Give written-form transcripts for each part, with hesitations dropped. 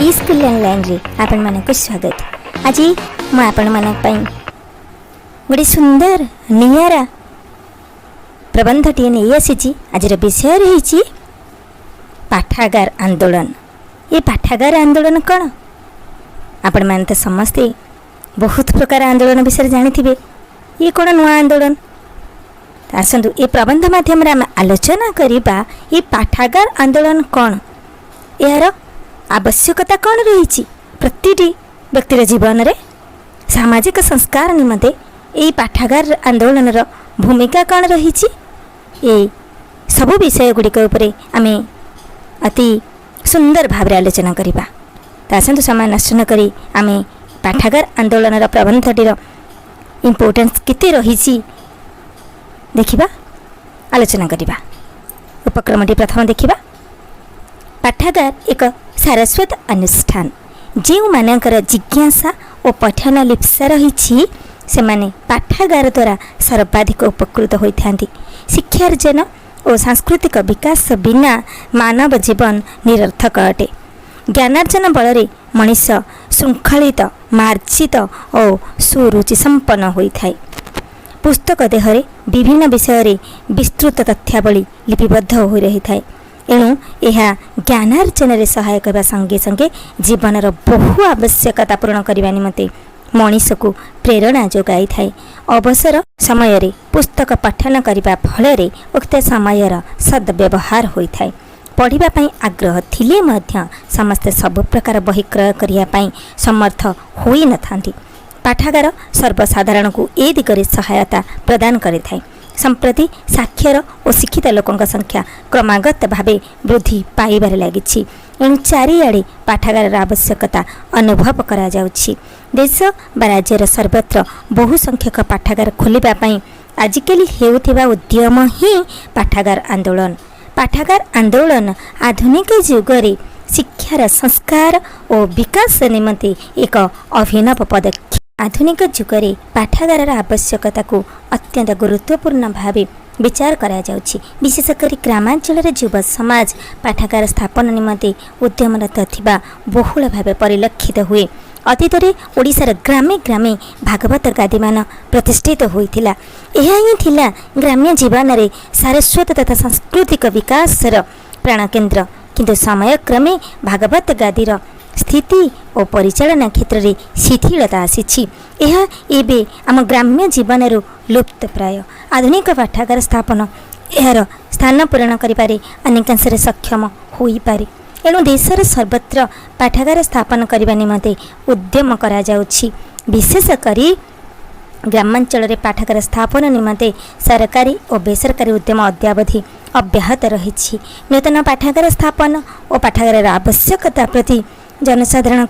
School line रे आपण मानक स्वागत। आज मैं आपण मानक गोटे सुंदर नियारा प्रबंधटी नहीं आसी। आज विषय रही पाठागार आंदोलन। ये पाठागार आंदोलन कौन? आपण मैंने तो समस्ते बहुत प्रकार आंदोलन विषय जानी। ये कौन नुआ आंदोलन? आसतु ये प्रबंध माध्यम आम आलोचना करवा ये पाठागार आंदोलन कौन, यार आवश्यकता कौन रही प्रति व्यक्तिर जीवन में सामाजिक संस्कार निमंते ये पाठागार आंदोलन भूमिका कौन रही सबु विषय गुड़िक आम अति सुंदर भाव आलोचना करवा। आसतु समय नष्ट न करी आम पाठागार आंदोलन प्रबंधटीर इम्पोर्टेंस केते रही देखिबा, आलोचना करवा। उपक्रमटी प्रथम देखिबा। पाठागार एक सारस्वत अनुष्ठान जो मानकर जिज्ञासा और पठन लिप्सा रही से माने पाठागार द्वारा सर्वाधिक उपकृत होता। शिक्षार्जन और सांस्कृतिक विकास बिना मानव जीवन निरर्थक अटे। ज्ञानार्जन बल मनीष श्रृंखलित मार्जित और सुरुचि संपन्न होता है। पुस्तक देहरे विभिन्न विषय विस्तृत तथ्यावली लिपिबद्ध हो रही है। एणु यह ज्ञानार्जन में सहायक संगे संगे जीवन बहु आवश्यकता पूर्ण करने निमंते मनीष को प्रेरणा जोगाई थाए। अवसर समय रे पुस्तक पठन करने फल उक्त समय सद्व्यवहार होता है। पढ़ाई आग्रह थिले मध्य समस्ते सब प्रकार बही क्रय करने समर्थ हो न थांती। पाठागार सर्वसाधारण को ए दिगरे सहायता प्रदान करिथाए। संप्रति साक्षर और शिक्षित लोकों संख्या क्रमागत भावे वृद्धि पाइबार लगी। एणु चारिआडे पाठागार आवश्यकता अनुभव करा जाउछि। देश बा राज्यर सर्वत्र बहु संख्यक पाठागार खोलिबा आजिकली हेउथिबा उद्यम ही पाठागार आंदोलन। पाठागार आंदोलन आधुनिक युगरे शिक्षार संस्कार और विकास निमंते एक अभिनव पदक्षेप। आधुनिक जुगरे पाठागार आवश्यकता को अत्यंत गुरुत्वपूर्ण भाव विचार करा जाउछि। विशेषकर ग्रामांचल युव समाज पाठागार स्थापन निमंते उद्यमरत थिबा बहुल भाव परिलक्षित हुए। अतीत में ओडिशार ग्रामे ग्रामे भागवत गादीमान प्रतिष्ठित होइथिला। एहा ही थिला ग्राम्य जीवन में सारस्वत तथा सांस्कृतिक विकास प्राण केन्द्र। किंतु समय क्रमे भागवत गादीर स्थिति और परिचालना क्षेत्र में शिथिलता आसी। एबे आम ग्राम्य जीवन लुप्त प्राय। आधुनिक पाठागार स्थापन यार स्थान पूरण करिपारे अनेकांशरे सक्षम होई पारे। एणु देशर सर्वत्र पाठागार स्थापन करने निमंते उद्यम करा जाउछि। विशेष करी ग्रामांचल रे पाठागार स्थापन निमंते सरकारी और बेसरकारी उद्यम अद्यावधि अब्याहत रही। नूतन पाठागार स्थापन और पाठागार आवश्यकता प्रति जनसाधारण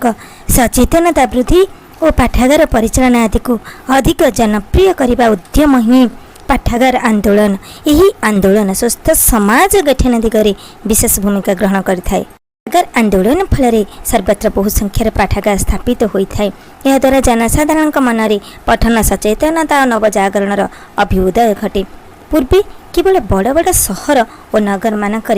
सचेतनता वृद्धि और पाठागार परिचालना आदि को अधिक जनप्रिय करने उद्यम ही पाठागार आंदोलन। यही आंदोलन स्वस्थ समाज गठन दिगरे विशेष भूमिका ग्रहण करता है। पाठागार आंदोलन फल सर्वत्र बहु संख्यार पाठागार स्थापित होता है। यह द्वारा जनसाधारण मन में पठन सचेतनता और नवजागरण अभ्युदय घटे। पूर्वे केवल बड़ बड़ सहर और नगर मानक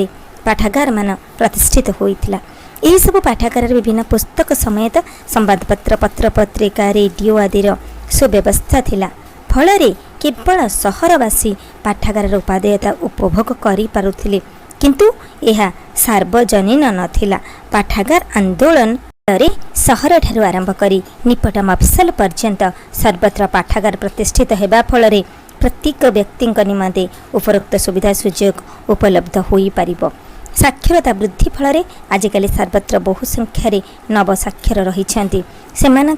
पाठागार मान प्रतिष्ठित होता। यही सब पाठागार विभिन्न पुस्तक समेत संवादपत्र पत्र पत्रिका रेडियो आदिर सुव्यवस्था थिला। फल केवल सहरवासी पाठागार उपादेयता उपभोग करि पारुथिले, किंतु यह सार्वजनीन नथिला। पाठागार आंदोलन सहर ठारू आरंभ करी निपट मफसल पर्यंत सर्वत्र पाठागार प्रतिष्ठित हेबा फल प्रत्येक व्यक्ति निमंते उपरोक्त सुविधा सुजोग उपलब्ध होई पारिबो। साक्षरता वृद्धि फल आजिकल सर्वत्र बहु संख्यार नवसाक्षर रही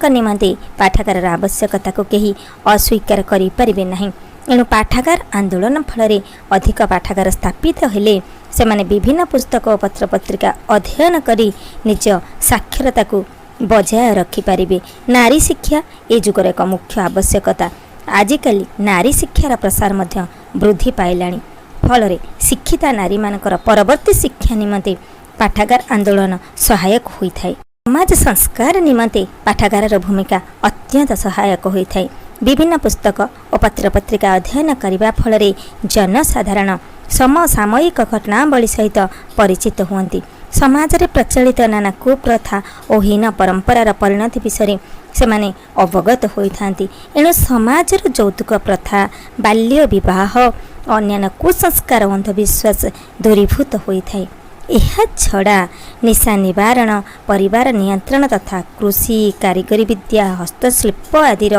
निमंते पाठागार आवश्यकता को कहीं अस्वीकार करें नहीं। एणु पाठागार आंदोलन फल अधिक पाठागार स्थापित हेले सेमाने विभिन्न पुस्तक और पत्र पत्रिका अध्ययन करी निज साक्षरता को बजाय रखिपारे। नारी शिक्षा ए जुगर एक मुख्य आवश्यकता। आजिकल नारी शिक्षार प्रसार मध्य वृद्धि पाइलाणी। फल शिक्षिता नारी मानकर परवर्ती शिक्षा निमंते पाठागार आंदोलन सहायक होता है। समाज संस्कार निमंते पाठागार भूमिका अत्यंत सहायक होता है। विभिन्न पुस्तक और पत्र पत्रिका अध्ययन करने फल जनसाधारण समसामयिक घटनावली सहित परिचित हुअन्ति। समाज रे प्रचलित नाना कुप्रथा और हीन परंपरार परिणति विषय से माने अवगत होइथांती। एणु समाजर यौतुक प्रथा, बाल्य विवाह, अन्यान्य कुसंस्कार, अंधविश्वास दूरीभूत होइथाय। यह छड़ा निशा निवारण, परिवार नियंत्रण तथा कृषि, कारीगरी विद्या, हस्तशिल्प आदि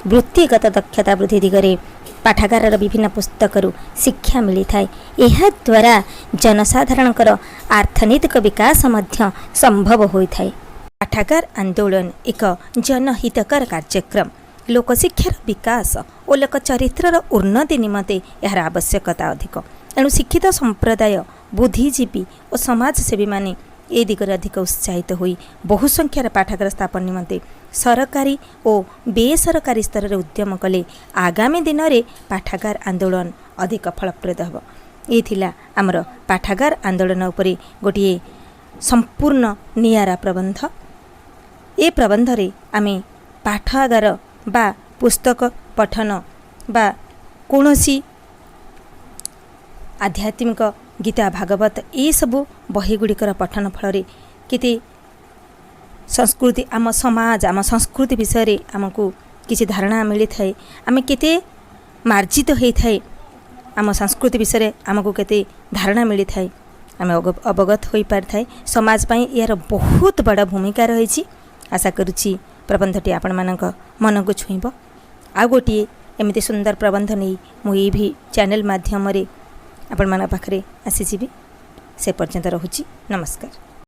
वृत्तिगत दक्षता वृद्धि दिगरे पाठागार विभिन्न पुस्तकरू शिक्षा मिली थाए। यह द्वारा जनसाधारणकर आर्थनैतिक विकास मध्य संभव होइथाए। पाठागार आंदोलन एक जनहितकर कार्यक्रम। लोकशिक्षार विकास और लोक चरित्रर उन्नति निमंते यार आवश्यकता अधिक। एणु शिक्षित संप्रदाय, बुद्धिजीवी और समाजसेवी माने ए दिगरे अधिक उत्साहित होई बहुसंख्यार पाठागार स्थापन निमंते सरकारी और बेसरकारी स्तर में उद्यम कले आगामी दिन में पाठागार आंदोलन अधिक फलप्रद हो। ये थिला आमर पाठागार आंदोलन उपरे गोटे संपूर्ण नियारा प्रबंध। ए प्रबंध रे आमे पाठागार बा पुस्तक पठन बा कोनोसी आध्यात्मिक गीता भागवत ये सबू बहीगुड़िकर पठन फल केते संस्कृति, आम समाज, आम संस्कृति विषय आमको किसी धारणा मिली थाए। आम केते मार्जित होता है, आम संस्कृति विषय आमको केते धारणा मिली थाए, आम अवगत हो पारि थाए। समाज पई यार बहुत बड़ा भूमिका रही। आशा करुच्ची प्रबंधटी आपण मानक मन को छुईब। आ गोटे एमती सुंदर प्रबंध नहीं मुझे भी चैनल माध्यम आपण मान पाखरे आसीजी। से पर्यंत रहुची। नमस्कार।